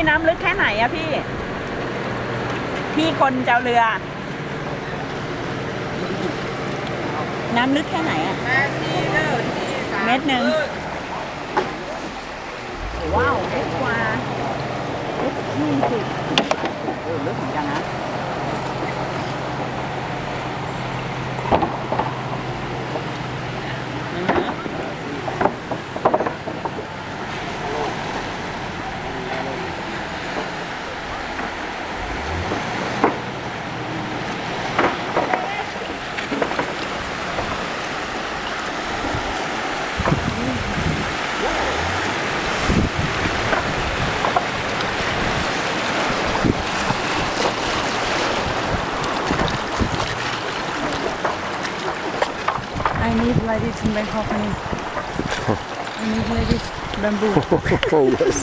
น้ำลึกแค่ไหนอะพี่ พี่คนเจ้าเรือ น้ำลึกแค่ไหนอะเมตรหนึ่งว้าวลึกกว่าลึก20ลึกเหมือนกันนะI need like this in Bangkok. I need like this bamboo. Oh yes.